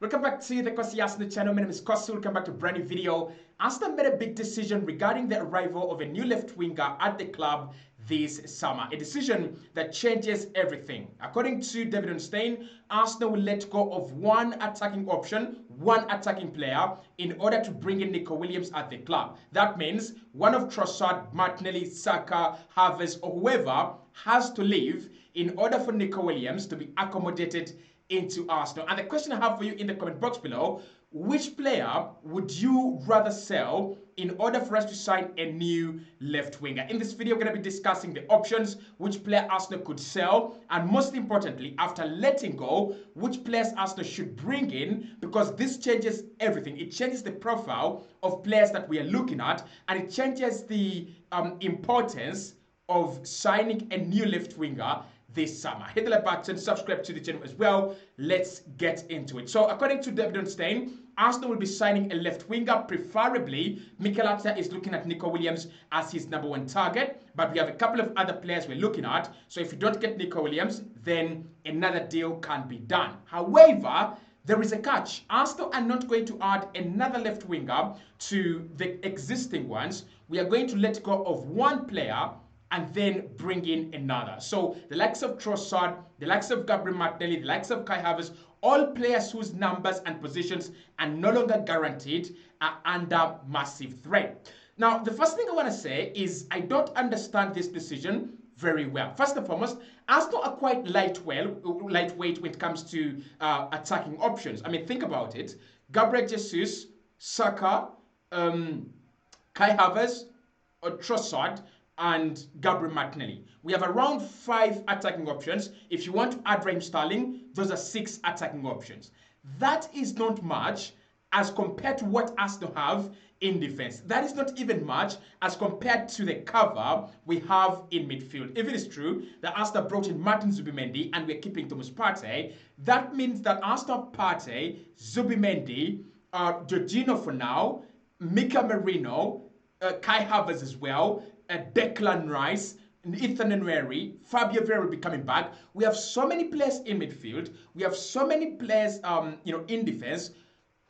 Welcome back to the Kosi Arsenal channel. My name is Kosi. Welcome back to a brand new video. Arsenal made a big decision regarding the arrival of a new left winger at the club this summer. A decision that changes everything. According to David Ornstein, Arsenal will let go of one attacking option, one attacking player, in order to bring in Nico Williams at the club. That means one of Trossard, Martinelli, Saka, Havertz, or whoever has to leave in order for Nico Williams to be accommodated into Arsenal. And the question I have for you in the comment box below, which player would you rather sell in order for us to sign a new left winger? In this video, we're going to be discussing the options, which player Arsenal could sell, and most importantly, after letting go, which players Arsenal should bring in, because this changes everything. It changes the profile of players that we are looking at, and it changes the importance of signing a new left winger this summer. Hit the like button, subscribe to the channel as well. Let's get into it. So according to David Ornstein, Arsenal will be signing a left winger, preferably. Mikel Arteta is looking at Nico Williams as his #1 target, but we have a couple of other players we're looking at. So if you don't get Nico Williams, then another deal can be done. However, there is a catch. Arsenal are not going to add another left winger to the existing ones. We are going to let go of one player and then bring in another. So the likes of Trossard, the likes of Gabriel Martinelli, the likes of Kai Havertz, all players whose numbers and positions are no longer guaranteed are under massive threat. Now, the first thing I want to say is I don't understand this decision very well. First and foremost, Arsenal are quite lightweight when it comes to attacking options. I mean, think about it. Gabriel Jesus, Saka, Kai Havertz, Trossard, and Gabriel Martinelli. We have around 5 attacking options. If you want to add Raheem Sterling, those are 6 attacking options. That is not much as compared to what Arsenal have in defense. That is not even much as compared to the cover we have in midfield. If it is true that Arsenal brought in Martin Zubimendi and we're keeping Thomas Partey, that means that Arsenal Partey, Zubimendi, Jorginho for now, Mika Merino, Kai Havertz as well, Declan Rice, Ethan Nwaneri, Fabio Vieira will be coming back. We have so many players in midfield. We have so many players, in defense.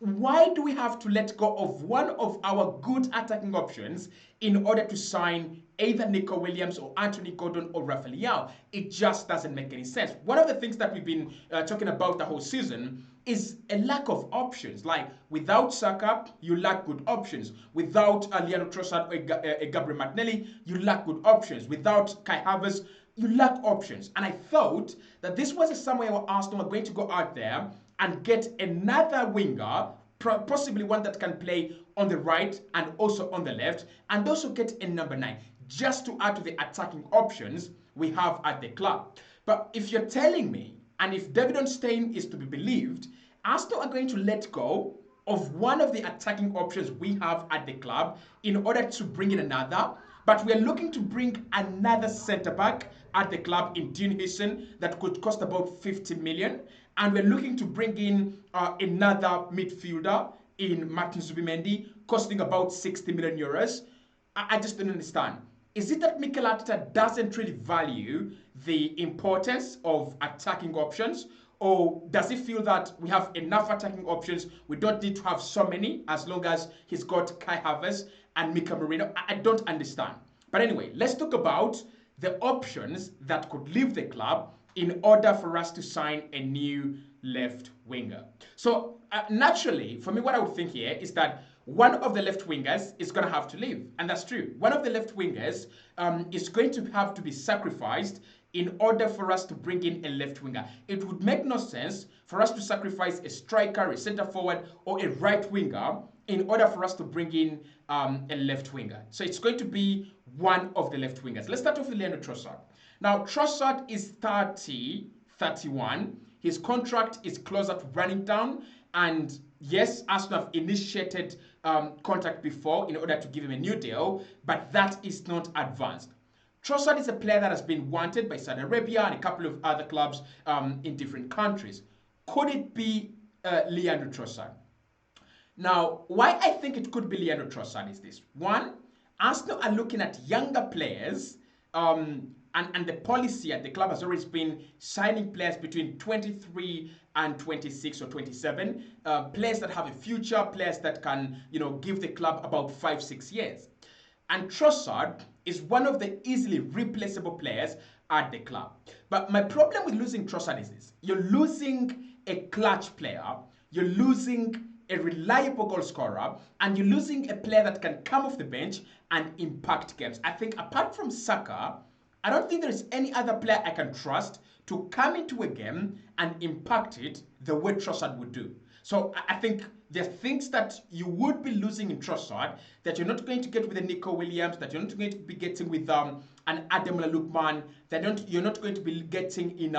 Why do we have to let go of one of our good attacking options in order to sign either Nico Williams or Anthony Gordon or Rafael Leao? It just doesn't make any sense. One of the things that we've been talking about the whole season is a lack of options. Like, without Saka, you lack good options. Without Leandro Trossard or Gabriel Martinelli, you lack good options. Without Kai Havertz, you lack options. And I thought that this was a somewhere where Arsenal are going to go out there and get another winger, possibly one that can play on the right and also on the left, and also get a #9, just to add to the attacking options we have at the club. But if you're telling me, and if David Ornstein is to be believed, Arsenal are going to let go of one of the attacking options we have at the club in order to bring in another, but we are looking to bring another centre-back at the club in Dean Hussein that could cost about 50 million, and we're looking to bring in another midfielder in Martin Zubimendi, costing about 60 million euros. I just don't understand. Is it that Mikel Arteta doesn't really value the importance of attacking options, or does he feel that we have enough attacking options, we don't need to have so many as long as he's got Kai Havertz and Mika Merino? I don't understand. But anyway, let's talk about the options that could leave the club in order for us to sign a new left winger. So naturally, for me, what I would think here is that one of the left wingers is going to have to leave. And that's true. One of the left wingers is going to have to be sacrificed in order for us to bring in a left winger. It would make no sense for us to sacrifice a striker, a centre forward, or a right winger in order for us to bring in a left winger. So it's going to be one of the left wingers. Let's start off with Leandro Trossard. Now, Trossard is 31. His contract is closer to running down. And yes, Arsenal have initiated contact before in order to give him a new deal, but that is not advanced. Trossard is a player that has been wanted by Saudi Arabia and a couple of other clubs in different countries. Could it be Leandro Trossard? Now, why I think it could be Leandro Trossard is this. One, Arsenal are looking at younger players and the policy at the club has always been signing players between 23 and 26 or 27, players that have a future, players that can, give the club about 5-6 years. And Trossard is one of the easily replaceable players at the club. But my problem with losing Trossard is this. You're losing a clutch player, you're losing a reliable goal scorer, and you're losing a player that can come off the bench and impact games. I think apart from Saka, I don't think there is any other player I can trust to come into a game and impact it the way Trossard would do. So I think there are things that you would be losing in Trossard that you're not going to get with a Nico Williams, that you're not going to be getting with an Adam Lukman, that you're not going to be getting in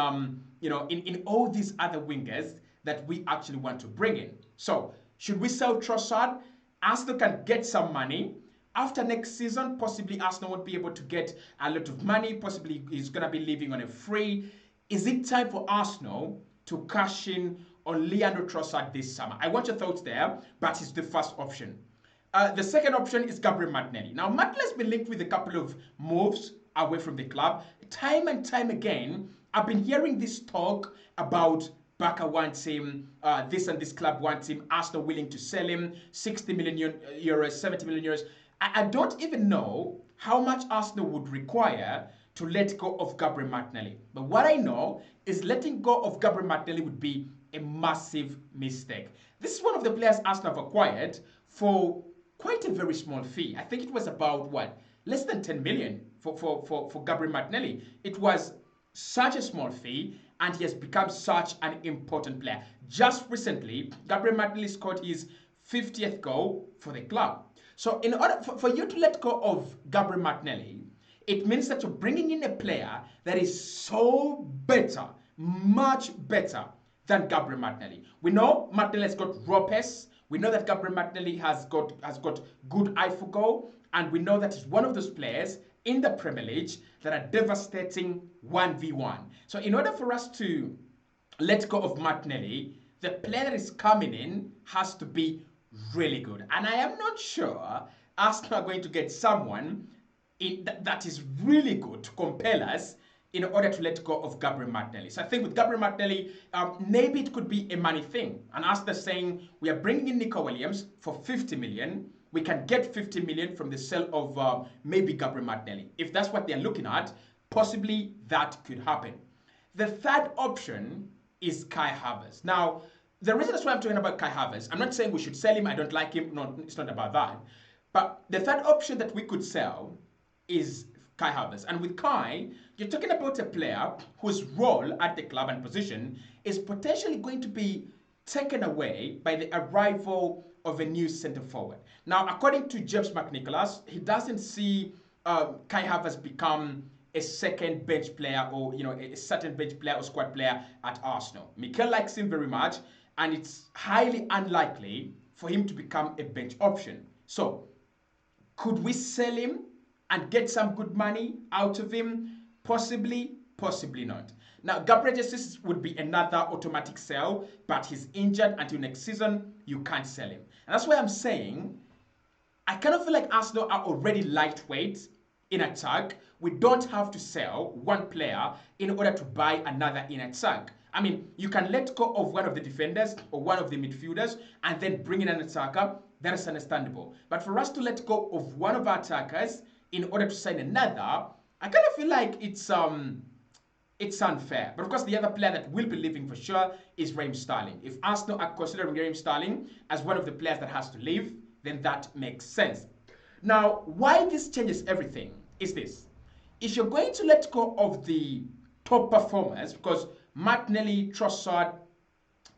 in all these other wingers that we actually want to bring in. So should we sell Trossard? Arsenal can get some money. After next season, possibly Arsenal won't be able to get a lot of money. Possibly he's going to be living on a free. Is it time for Arsenal to cash in on Leandro Trossard this summer? I want your thoughts there, but it's the first option. The second option is Gabriel Martinelli. Now, Martinelli has been linked with a couple of moves away from the club. Time and time again, I've been hearing this talk about Barca wants him, this and this club wants him, Arsenal willing to sell him, 60 million euros, 70 million euros. I don't even know how much Arsenal would require to let go of Gabriel Martinelli. But what I know is letting go of Gabriel Martinelli would be a massive mistake. This is one of the players Arsenal have acquired for quite a very small fee. I think it was about, less than 10 million for Gabriel Martinelli. It was such a small fee, and he has become such an important player. Just recently, Gabriel Martinelli scored his 50th goal for the club. So in order for you to let go of Gabriel Martinelli, it means that you're bringing in a player that is so better, much better than Gabriel Martinelli. We know Martinelli has got raw pace. We know that Gabriel Martinelli has got good eye for goal, and we know that he's one of those players in the Premier League that are devastating 1v1. So in order for us to let go of Martinelli, the player that is coming in has to be really good. And I am not sure Arsenal are going to get someone that is really good to compel us in order to let go of Gabriel Martinelli. So I think with Gabriel Martinelli, maybe it could be a money thing. And Arsenal saying, we are bringing in Nico Williams for 50 million. We can get 50 million from the sale of maybe Gabriel Martinelli. If that's what they're looking at, possibly that could happen. The third option is Kai Havertz. Now, the reason that's why I'm talking about Kai Havertz, I'm not saying we should sell him, I don't like him, no, it's not about that. But the third option that we could sell is Kai Havertz. And with Kai, you're talking about a player whose role at the club and position is potentially going to be taken away by the arrival of a new centre forward. Now, according to James McNicholas, he doesn't see Kai Havertz become a second bench player or a certain bench player or squad player at Arsenal. Mikel likes him very much, and it's highly unlikely for him to become a bench option. So, could we sell him and get some good money out of him? Possibly, possibly not. Now, Gabriel Jesus would be another automatic sell, but he's injured until next season. You can't sell him. And that's why I'm saying I kind of feel like Arsenal are already lightweight in attack. We don't have to sell one player in order to buy another in attack. I mean, you can let go of one of the defenders or one of the midfielders and then bring in an attacker. That is understandable. But for us to let go of one of our attackers in order to sign another, I kind of feel like it's unfair. But of course, the other player that will be leaving for sure is Raheem Sterling. If Arsenal are considering Raheem Sterling as one of the players that has to leave, then that makes sense. Now, why this changes everything is this. If you're going to let go of the top performers, because Martinelli, Trossard,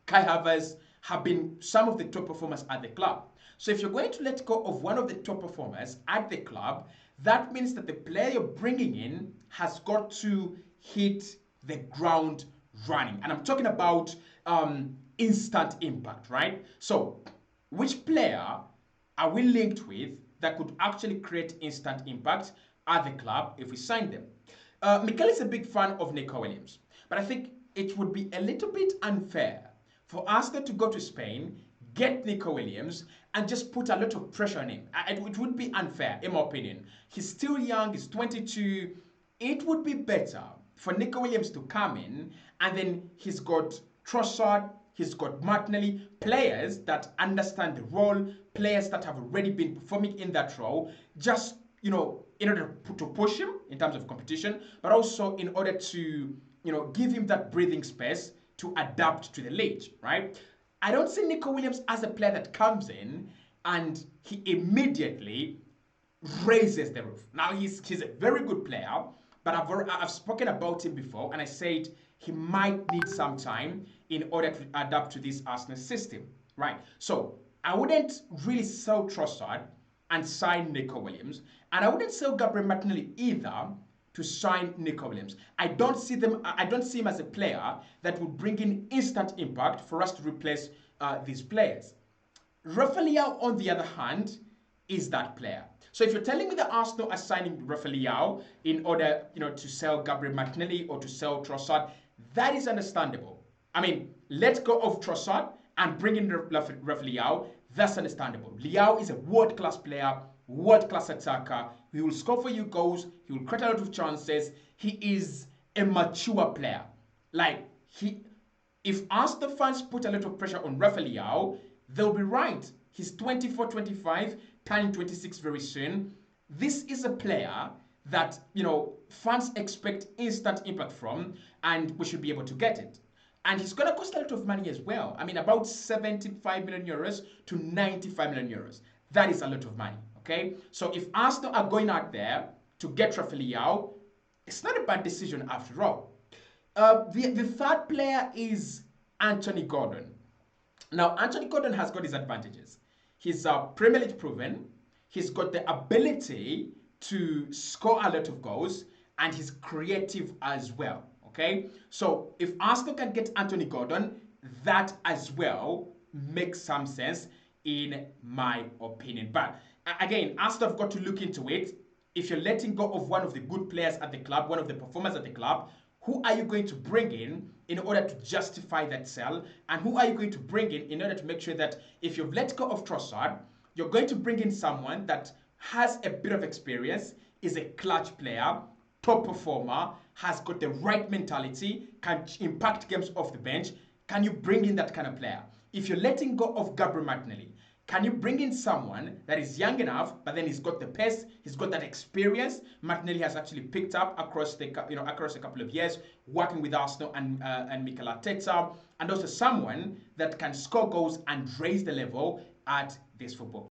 Kai Havertz have been some of the top performers at the club. So if you're going to let go of one of the top performers at the club, that means that the player you're bringing in has got to hit the ground running. And I'm talking about instant impact, right? So which player are we linked with that could actually create instant impact at the club if we sign them? Mikel is a big fan of Nico Williams, but I think it would be a little bit unfair for Arsenal to go to Spain, get Nico Williams, and just put a lot of pressure on him. It would be unfair, in my opinion. He's still young, he's 22. it would be better for Nico Williams to come in, and then he's got Trossard, he's got Martinelli, players that understand the role, players that have already been performing in that role, just, in order to push him in terms of competition, but also in order to, give him that breathing space to adapt to the league, right? I don't see Nico Williams as a player that comes in and he immediately raises the roof. Now, he's a very good player, but I've spoken about him before, and I said he might need some time in order to adapt to this Arsenal system, right? So I wouldn't really sell Trossard and sign Nico Williams, and I wouldn't sell Gabriel Martinelli either to sign Nico Williams. I don't see him as a player that would bring in instant impact for us to replace these players. Rafael, on the other hand, is that player. So if you're telling me that Arsenal are signing Rafael in order, to sell Gabriel Martinelli or to sell Trossard, that is understandable. I mean, let go of Trossard and bring in Rafael. That's understandable. Liao is a world-class player, world-class attacker. He will score for you goals. He will create a lot of chances. He is a mature player. If Arsenal fans put a lot of pressure on Rafael, they'll be right. He's 24, 25, turning 26 very soon. This is a player that, fans expect instant impact from, and we should be able to get it. And he's going to cost a lot of money as well. I mean, about 75 million euros to 95 million euros. That is a lot of money, okay? So if Arsenal are going out there to get Rafael, it's not a bad decision after all. The third player is Anthony Gordon. Now, Anthony Gordon has got his advantages. He's Premier League proven. He's got the ability to score a lot of goals, and he's creative as well. Okay, so if Arsenal can get Anthony Gordon, that as well makes some sense in my opinion. But again, Arsenal have got to look into it. If you're letting go of one of the good players at the club, one of the performers at the club, who are you going to bring in order to justify that sell? And who are you going to bring in order to make sure that if you've let go of Trossard, you're going to bring in someone that has a bit of experience, is a clutch player, top performer, has got the right mentality, can impact games off the bench? Can you bring in that kind of player? If you're letting go of Gabriel Martinelli, can you bring in someone that is young enough, but then he's got the pace, he's got that experience? Martinelli has actually picked up across a couple of years, working with Arsenal and Mikel Arteta, and also someone that can score goals and raise the level at this football.